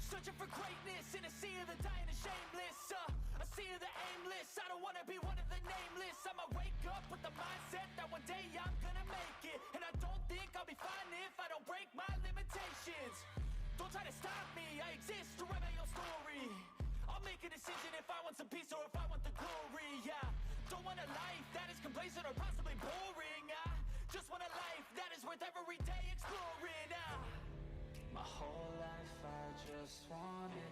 Searching for greatness in a sea of the dying and shameless, a sea of the aimless. I don't wanna be one of the nameless. I'ma wake up with the mindset that one day I'm gonna make it. And I don't think I'll be fine if I don't break my limitations. Don't try to stop me, I exist to write my own story. I'll make a decision if I want some peace or if I want the glory. Yeah, don't want a life that is complacent or possibly boring. I just want a life that is worth every day exploring. My whole life I just wanted